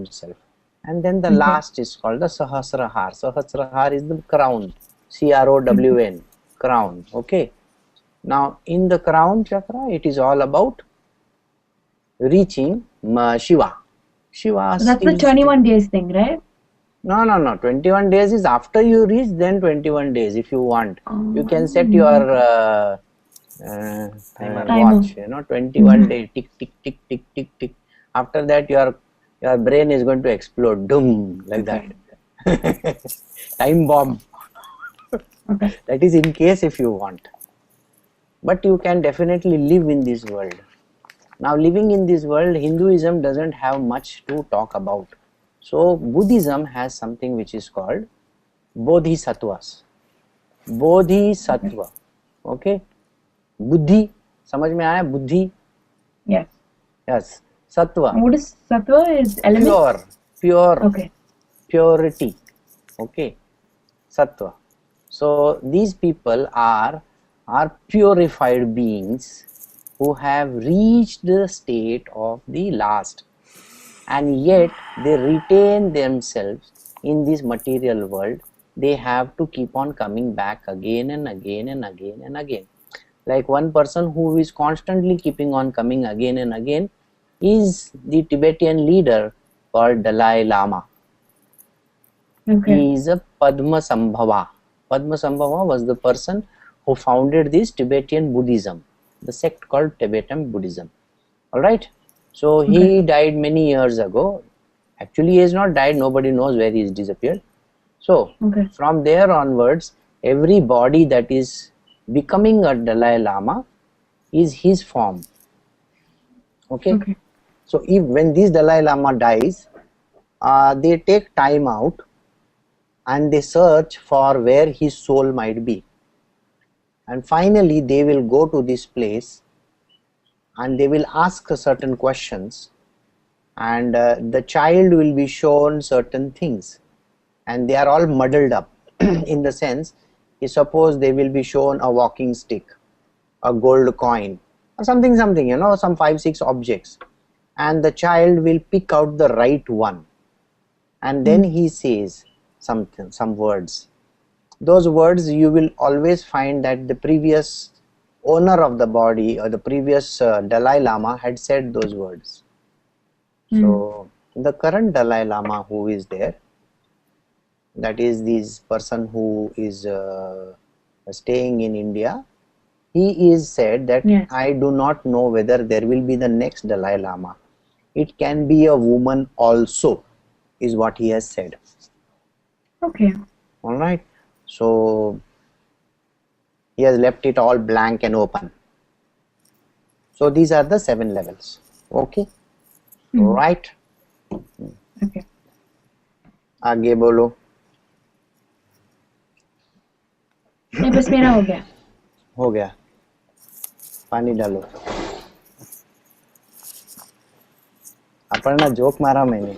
himself. And then the last is called the Sahasrahar. Sahasrahar is the crown, CROWN, crown. Okay. Now in the crown chakra, it is all about reaching Shiva. Shiva. So that's the 21 days thing, right? No. 21 days is after you reach, then 21 days if you want. You can set your watch, 21 days, tick, tick, tick, tick, tick, tick. After that, your brain is going to explode, doom, like that. Time bomb. Okay. That is in case if you want. But you can definitely live in this world. Now, living in this world, Hinduism doesn't have much to talk about. So, Buddhism has something which is called Bodhisattvas. Bodhisattva. Okay. Buddhi. समझ में आया? Buddhi. Yes. Yes. Sattva. What is sattva? Is element? Pure. Okay. Purity. Okay. Sattva. So these people are purified beings who have reached the state of the last, and yet they retain themselves in this material world. They have to keep on coming back again and again and again and again. Like one person who is constantly keeping on coming again and again is the Tibetan leader called Dalai Lama. Okay. He is a Padmasambhava. Padmasambhava was the person who founded this Tibetan Buddhism, the sect called Tibetan Buddhism. Alright? So he died many years ago. Actually, he has not died, nobody knows where he is disappeared. So, from there onwards, every body that is becoming a Dalai Lama is his form. Okay? So, when this Dalai Lama dies, they take time out and they search for where his soul might be. And finally, they will go to this place and they will ask certain questions, and the child will be shown certain things, and they are all muddled up in the sense, suppose they will be shown a walking stick, a gold coin, or something, some 5-6 objects, and the child will pick out the right one, and then he says some words. Those words you will always find that the previous owner of the body or the previous Dalai Lama had said those words. So the current Dalai Lama who is there, that is this person who is staying in India, he is said that I do not know whether there will be the next Dalai Lama. It can be a woman also, is what he has said. Okay. Alright. So he has left it all blank and open. So these are the 7 levels. Okay. Right. Okay. आगे बोलो. नहीं बस मेरा हो गया. हो गया. पानी डालो. अपर्णा जोक मारा मैंने.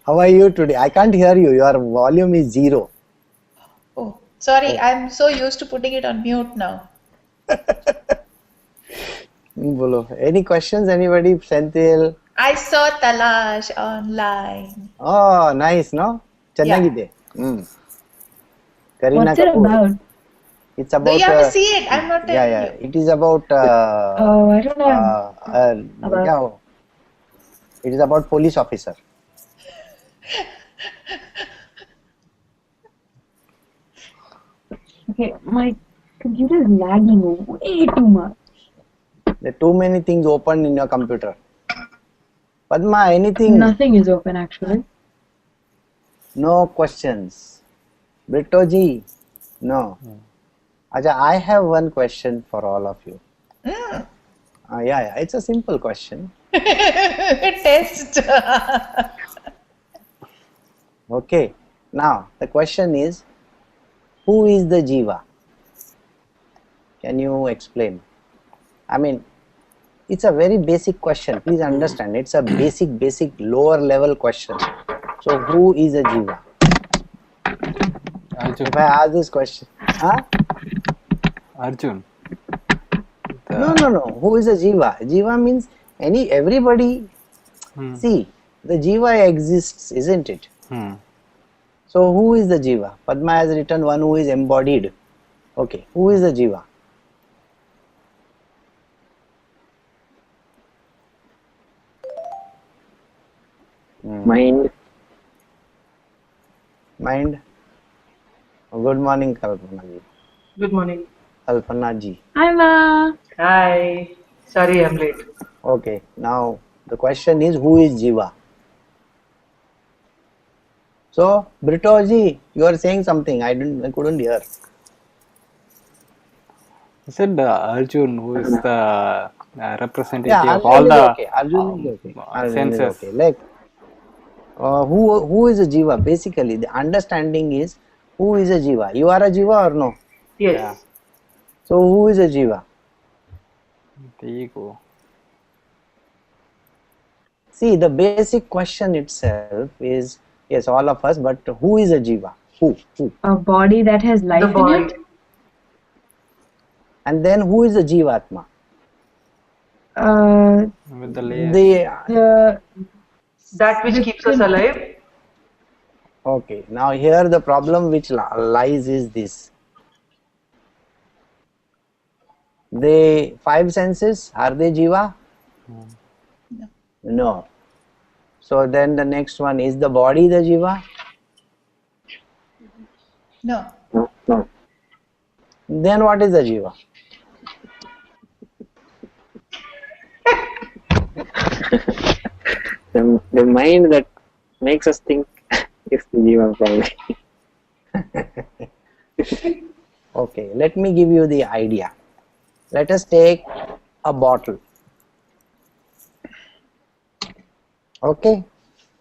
How are you today? I can't hear you. Your volume is 0. Oh, sorry. I'm so used to putting it on mute now. Bolo. Any questions? Anybody? Senthil? I saw Talash online. Oh, nice, no? Chennagide. Kareena What's it Kapoor. about? It's about. No, you have to see it. I'm not telling you. It is about. Oh, I don't know. It is about police officer. Okay, my computer is lagging way too much. There are too many things open in your computer. Padma, anything? Nothing is open actually. No questions. Britoji? No. Acha, I have one question for all of you. It's a simple question. Test. Okay. Now, the question is, who is the Jiva? Can you explain? I mean, it's a very basic question. Please understand, it's a basic, lower level question. So, who is a Jiva? Arjun. If I ask this question, Arjun. No. Who is a jiva? Jiva means everybody. See, the jiva exists, isn't it? So who is the jiva? Padma has written one who is embodied. Okay, who is the jiva? Mind. Mind. Good morning, Kalpana ji. Good morning. Kalpana ji. Hi, Ma. Hi. Sorry, I'm late. Okay, now the question is who is jiva? So, Brito ji, you are saying something. I couldn't hear. I said Arjun, who is the representative Yeah, of all Arjun is the okay. Arjun is okay. Arjun is senses. okay. Like, who is a jiva? Basically, the understanding is who is a jiva. You are a jiva or no? Yes. Yeah. So, who is a jiva? The ego. See, the basic question itself is yes, all of us, but who is a jiva? Who? A body that has life The in body. it. And then who is a jivatma? With the layers. The That which keeps us alive. Okay, now here the problem which lies is this. The five senses, are they jiva? No. No. So then the next one, is the body the jiva? No. Then what is the jiva? the mind that makes us think is the jiva probably. Okay, let me give you the idea. Let us take a bottle. Okay,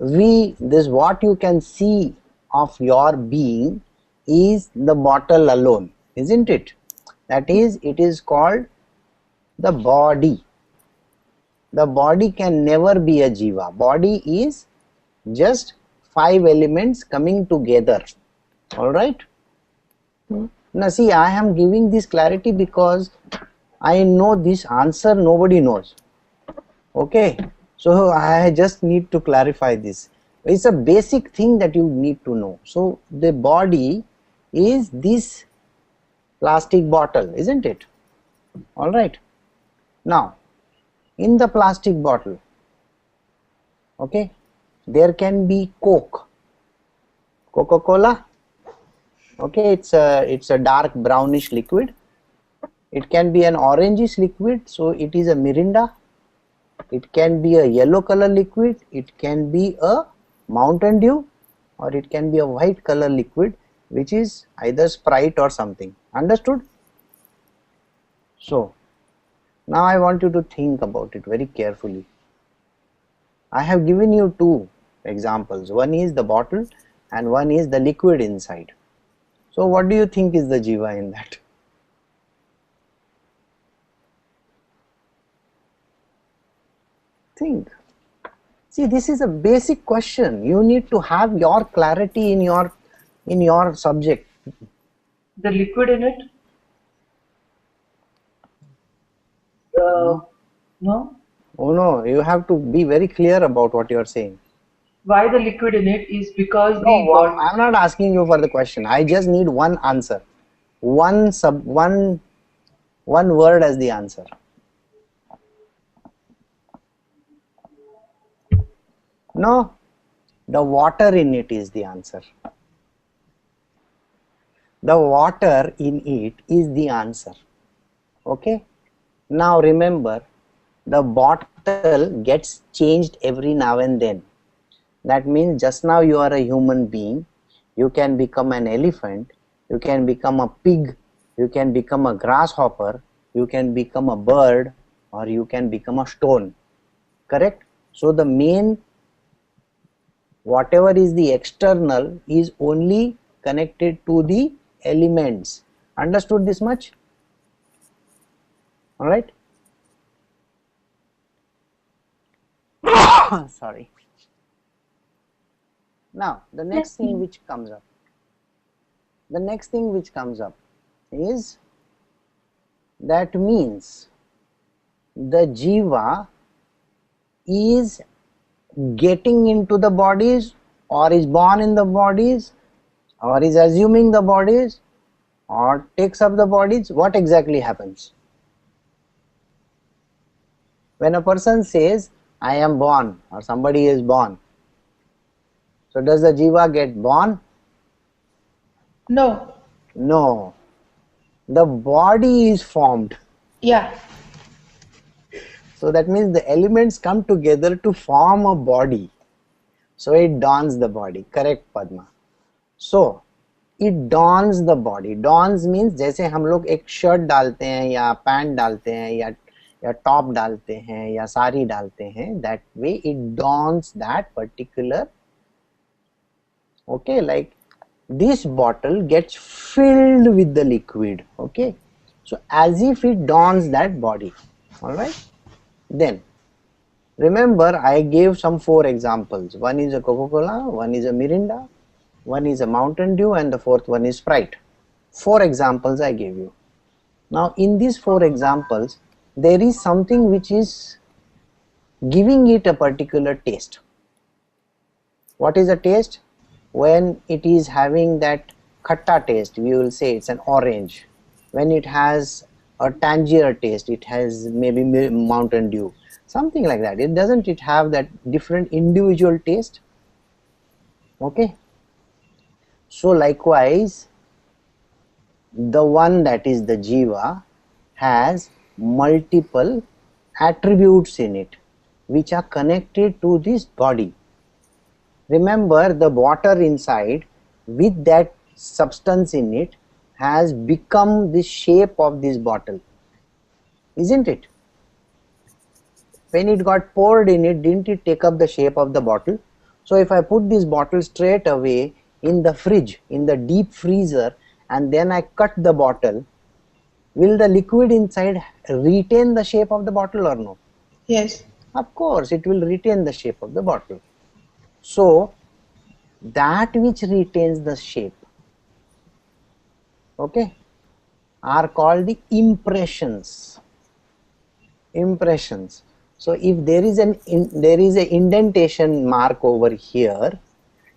this what you can see of your being is the bottle alone, isn't it? That is, it is called the body. The body can never be a jiva. Body is just five elements coming together. All right. Now see, I am giving this clarity because I know this answer nobody knows. Okay, so I just need to clarify this. It's a basic thing that you need to know. So the body is this plastic bottle, isn't it? All right. Now in the plastic bottle, okay, there can be Coke, Coca-Cola. Okay, it's a dark brownish liquid. It can be an orangish liquid, so it is a Mirinda. It can be a yellow color liquid. It can be a Mountain Dew, or it can be a white color liquid, which is either Sprite or something. Understood? So now I want you to think about it very carefully. I have given you two examples. One is the bottle and one is the liquid inside. So what do you think is the jiva in that? Think. See, this is a basic question. You need to have your clarity in your subject. The liquid in it. No. Oh no, you have to be very clear about what you are saying. Why the liquid in it is because the No, body. I'm not asking you for the question. I just need one answer. One word as the answer. No, the water in it is the answer. The water in it is the answer. Okay. Now remember, the bottle gets changed every now and then. That means just now you are a human being, you can become an elephant, you can become a pig, you can become a grasshopper, you can become a bird, or you can become a stone. Correct? So the main, whatever is the external is only connected to the elements. Understood this much? All right. Sorry. Now the next thing which comes up, is that means the jiva is getting into the bodies, or is born in the bodies, or is assuming the bodies, or takes up the bodies? What exactly happens? When a person says, I am born, or somebody is born, so does the jiva get born? No. No. The body is formed. Yeah. So that means the elements come together to form a body. So it dawns the body. Correct, Padma. So it dawns the body. Dawns means जैसे हम लोग एक shirt डालते हैं या pant डालते हैं या टॉप डालते हैं या साड़ी डालते हैं, that way it dawns that particular, okay, like this bottle gets filled with the liquid, okay, so as if it dawns that body. All right, then remember I gave some 4 examples. One is a Coca-Cola, one is a Mirinda, one is a Mountain Dew, and the 4th one is Sprite. 4 examples I gave you. Now in these 4 examples there is something which is giving it a particular taste. What is a taste? When it is having that khatta taste, we will say it's an orange. When it has a tangier taste, it has maybe Mountain Dew, something like that. Doesn't it have that different individual taste? Okay. So likewise, the one that is the jiva has multiple attributes in it which are connected to this body. Remember, the water inside with that substance in it has become the shape of this bottle, isn't it? When it got poured in it, didn't it take up the shape of the bottle? So if I put this bottle straight away in the fridge, in the deep freezer, and then I cut the bottle, will the liquid inside retain the shape of the bottle or no? Yes. Of course, it will retain the shape of the bottle. So that which retains the shape, okay, are called the impressions. Impressions. So if there is an indentation mark over here,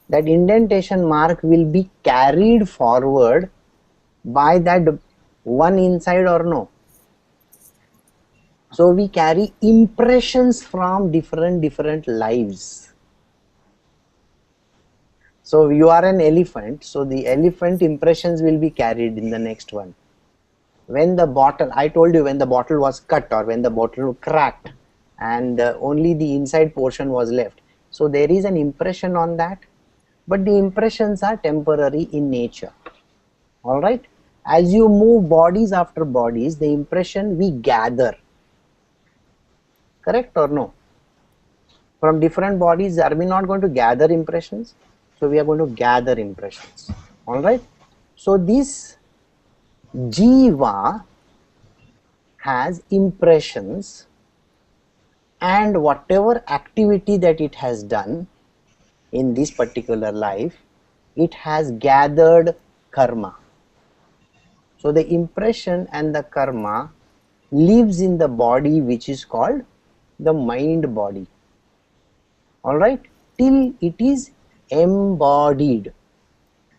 that indentation mark will be carried forward by that one inside or no? So we carry impressions from different lives. So you are an elephant, so the elephant impressions will be carried in the next one. When the bottle, I told you, when the bottle was cut or when the bottle cracked and only the inside portion was left, so there is an impression on that, but the impressions are temporary in nature. All right, as you move bodies after bodies, the impression we gather. Correct or no? From different bodies, are we not going to gather impressions? So we are going to gather impressions. All right. So this jiva has impressions, and whatever activity that it has done in this particular life, it has gathered karma. So the impression and the karma lives in the body which is called the mind body. All right, till it is embodied.